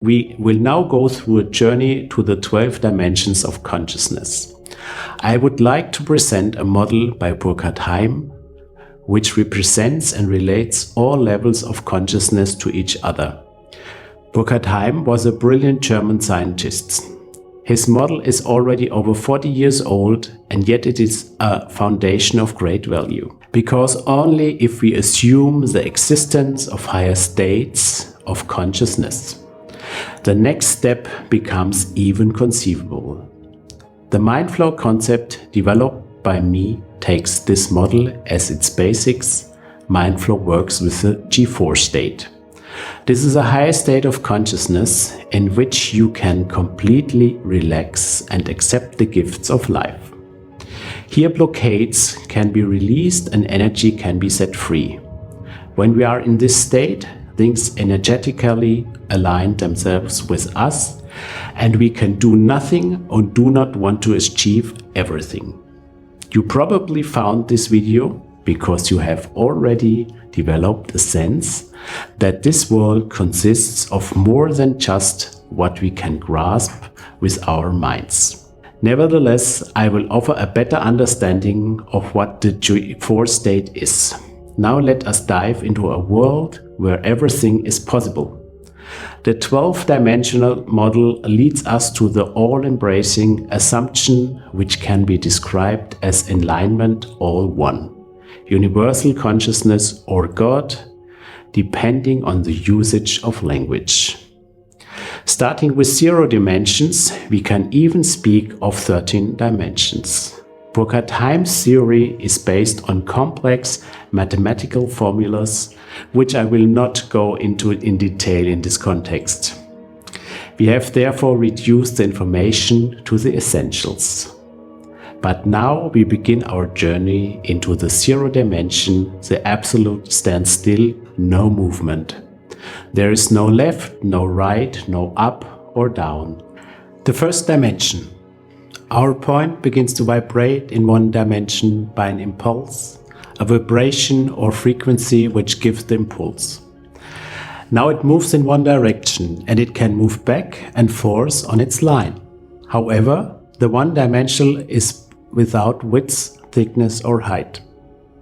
We will now go through a journey to the 12 dimensions of consciousness. I would like to present a model by Burkhard Heim, which represents and relates all levels of consciousness to each other. Burkhard Heim was a brilliant German scientist. His model is already over 40 years old, and yet it is a foundation of great value. Because only if we assume the existence of higher states of consciousness, the next step becomes even conceivable. The mind flow concept developed by me takes this model as its basics. Mind flow works with the G4 state. This is a higher state of consciousness in which you can completely relax and accept the gifts of life. Here blockades can be released and energy can be set free. When we are in this state, things energetically align themselves with us, and we can do nothing or do not want to achieve everything. You probably found this video because you have already developed a sense that this world consists of more than just what we can grasp with our minds. Nevertheless, I will offer a better understanding of what the G4 state is. Now let us dive into a world where everything is possible. The 12-dimensional model leads us to the all-embracing assumption which can be described as enlightenment all one, universal consciousness or God, depending on the usage of language. Starting with 0 dimensions, we can even speak of 13 dimensions. Burkhard Heim's theory is based on complex mathematical formulas, which I will not go into in detail in this context. We have therefore reduced the information to the essentials. But now we begin our journey into the 0 dimension, the absolute standstill, no movement. There is no left, no right, no up or down. The first dimension. Our point begins to vibrate in one dimension by an impulse, a vibration or frequency which gives the impulse. Now it moves in one direction and it can move back and forth on its line. However, the one-dimensional is without width, thickness or height.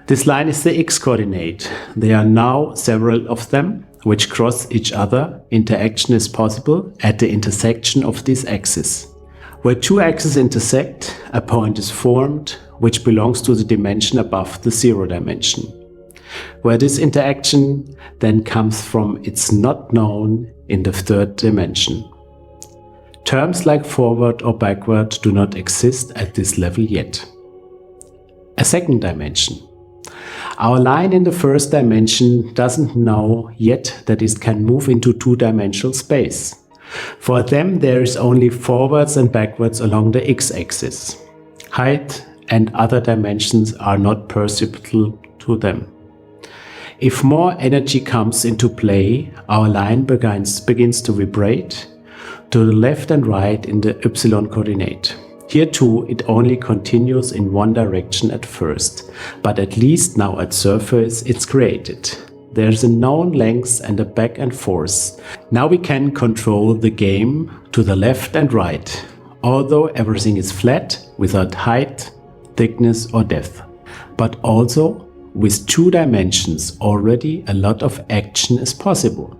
This line is the x-coordinate. There are now several of them which cross each other. Interaction is possible at the intersection of these axes. Where two axes intersect, a point is formed which belongs to the dimension above the 0 dimension. Where this interaction then comes from, it's not known in the 3rd dimension. Terms like forward or backward do not exist at this level yet. A 2nd dimension. Our line in the 1st dimension doesn't know yet that it can move into 2-dimensional space. For them, there is only forwards and backwards along the x-axis. Height and other dimensions are not perceptible to them. If more energy comes into play, our line begins to vibrate to the left and right in the epsilon coordinate. Here too, it only continues in one direction at first, but at least now at surface it's created. There's a known length and a back and forth. Now we can control the game to the left and right, although everything is flat without height, thickness or depth. But also with 2 dimensions already a lot of action is possible.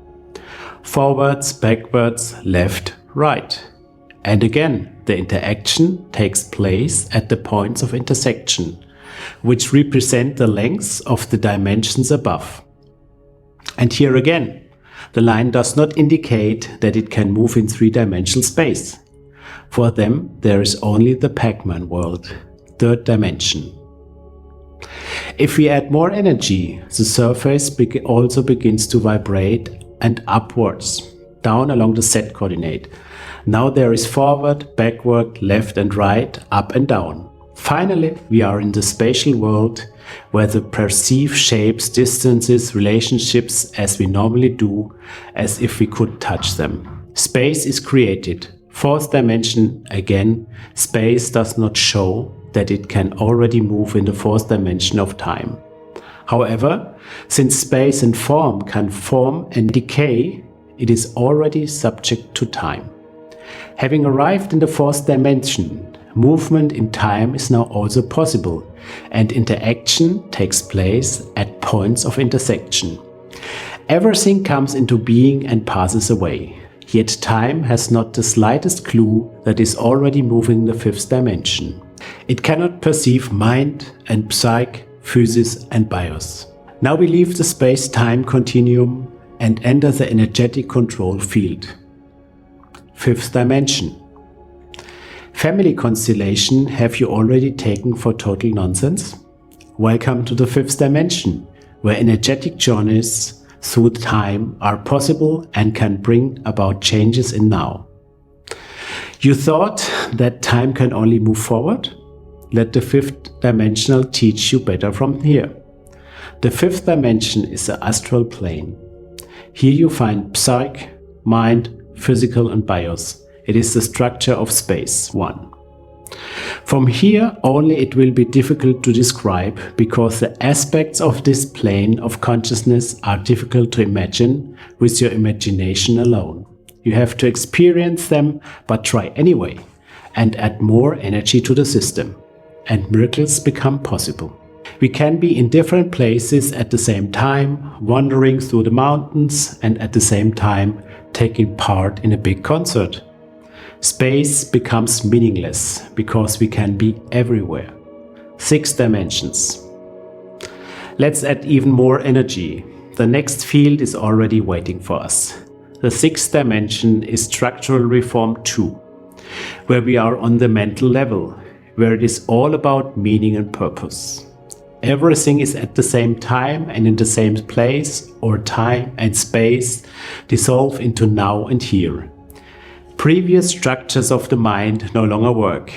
Forwards, backwards, left, right. And again, the interaction takes place at the points of intersection, which represent the lengths of the dimensions above. And here again, the line does not indicate that it can move in 3-dimensional space. For them, there is only the Pac-Man world, 3rd dimension. If we add more energy, the surface also begins to vibrate and upwards, down along the Z coordinate. Now there is forward, backward, left and right, up and down. Finally, we are in the spatial world where the perceive shapes, distances, relationships as we normally do, as if we could touch them. Space is created. 4th dimension, again, space does not show that it can already move in the 4th dimension of time. However, since space and form can form and decay, it is already subject to time. Having arrived in the fourth dimension, movement in time is now also possible, and interaction takes place at points of intersection. Everything comes into being and passes away, yet time has not the slightest clue that is already moving the fifth dimension. It cannot perceive mind and psyche, physis and bios. Now we leave the space-time continuum and enter the energetic control field. Fifth dimension. Family constellation have you already taken for total nonsense? Welcome to the fifth dimension, where energetic journeys through time are possible and can bring about changes in now. You thought that time can only move forward? Let the fifth dimensional teach you better from here. The fifth dimension is the astral plane. Here you find psyche, mind, physical and bios. It is the structure of space, one. From here only it will be difficult to describe because the aspects of this plane of consciousness are difficult to imagine with your imagination alone. You have to experience them, but try anyway and add more energy to the system, and miracles become possible. We can be in different places at the same time, wandering through the mountains and at the same time taking part in a big concert. Space becomes meaningless because we can be everywhere. 6 dimensions. Let's add even more energy. The next field is already waiting for us. The 6th dimension is structural reform 2, where we are on the mental level, where it is all about meaning and purpose. Everything is at the same time and in the same place, or time and space dissolve into now and here. Previous structures of the mind no longer work.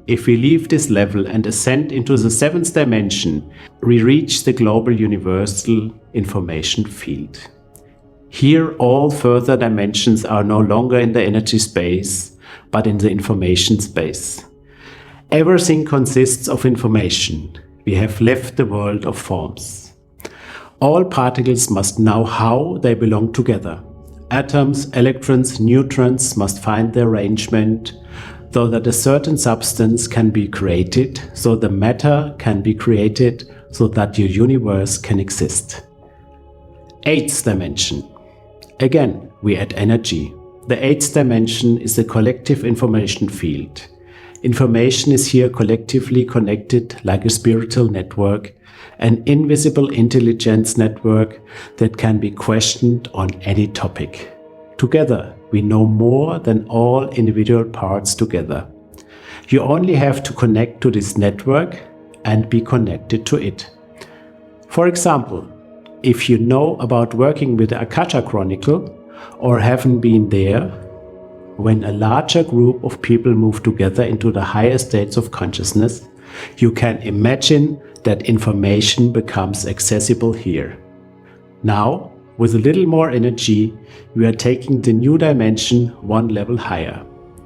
If we leave this level and ascend into the 7th dimension, we reach the global universal information field. Here all further dimensions are no longer in the energy space, but in the information space. Everything consists of information. We have left the world of forms. All particles must know how they belong together. Atoms, electrons, neutrons must find their arrangement so that a certain substance can be created, so the matter can be created, so that your universe can exist. 8th dimension. Again, we add energy. The 8th dimension is a collective information field. Information is here collectively connected like a spiritual network, an invisible intelligence network that can be questioned on any topic. Together, we know more than all individual parts together. You only have to connect to this network and be connected to it. For example, if you know about working with the Akasha Chronicle or haven't been there, when a larger group of people move together into the higher states of consciousness, you can imagine that information becomes accessible here. Now, with a little more energy, we are taking the new dimension one level higher.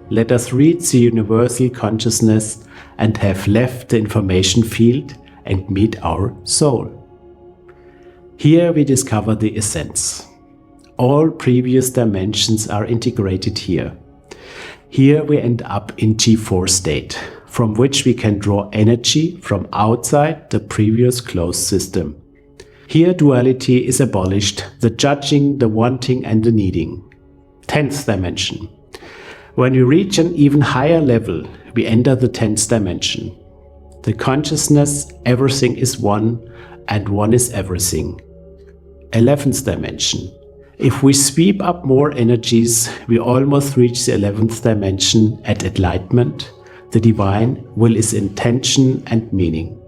Let us reach the universal consciousness and have left the information field and meet our soul. Here we discover the essence. All previous dimensions are integrated here. Here we end up in G4 state, from which we can draw energy from outside the previous closed system. Here duality is abolished, the judging, the wanting and the needing. 10th dimension. When we reach an even higher level, we enter the 10th dimension. The consciousness, everything is one and one is everything. 11th dimension. If we sweep up more energies, we almost reach the 11th dimension at enlightenment. The divine will is intention and meaning.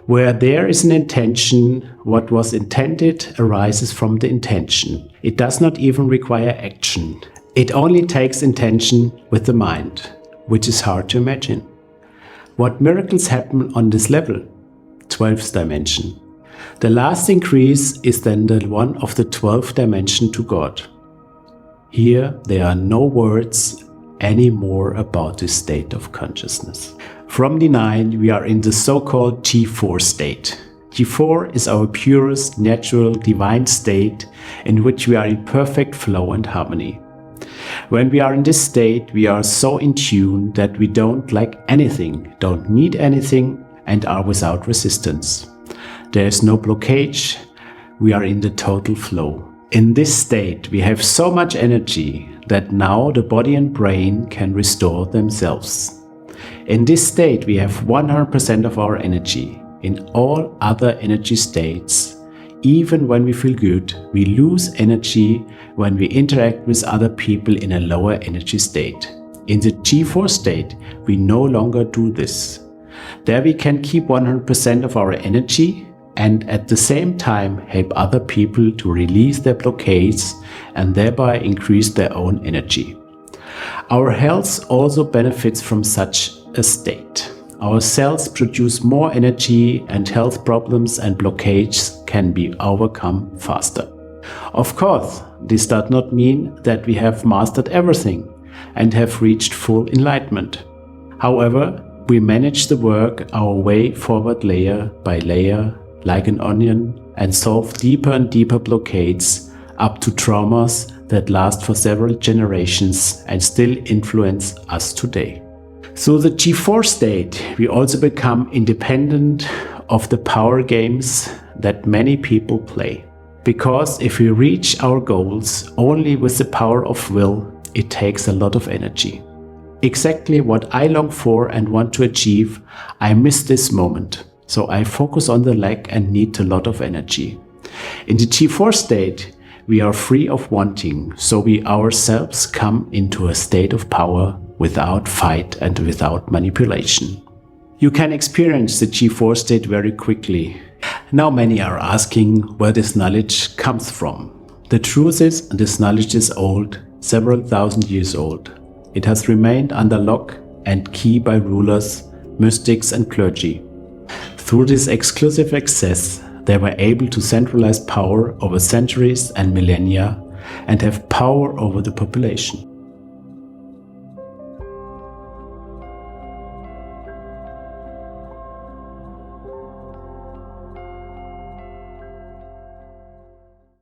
Where there is an intention, what was intended arises from the intention. It does not even require action. It only takes intention with the mind, which is hard to imagine. What miracles happen on this level? 12th dimension. The last increase is then the one of the 12th dimension to God. Here there are no words anymore about this state of consciousness. From the 9 we are in the so-called G4 state. G4 is our purest, natural, divine state in which we are in perfect flow and harmony. When we are in this state, we are so in tune that we don't lack anything, don't need anything, and are without resistance. There is no blockage, we are in the total flow. In this state, we have so much energy that now the body and brain can restore themselves. In this state, we have 100% of our energy. In all other energy states, even when we feel good, we lose energy when we interact with other people in a lower energy state. In the G4 state, we no longer do this. There we can keep 100% of our energy and at the same time help other people to release their blockades and thereby increase their own energy. Our health also benefits from such a state. Our cells produce more energy and health problems and blockades can be overcome faster. Of course, this does not mean that we have mastered everything and have reached full enlightenment. However, we manage the work our way forward layer by layer, like an onion, and solve deeper and deeper blockades up to traumas that last for several generations and still influence us today. Through the G4 state, we also become independent of the power games that many people play. Because if we reach our goals only with the power of will, it takes a lot of energy. Exactly what I long for and want to achieve, I miss this moment. So I focus on the lack and need a lot of energy. In the G4 state, we are free of wanting, so we ourselves come into a state of power without fight and without manipulation. You can experience the G4 state very quickly. Now many are asking where this knowledge comes from. The truth is, this knowledge is old, several thousand years old. It has remained under lock and key by rulers, mystics and clergy. Through this exclusive access, they were able to centralize power over centuries and millennia and have power over the population.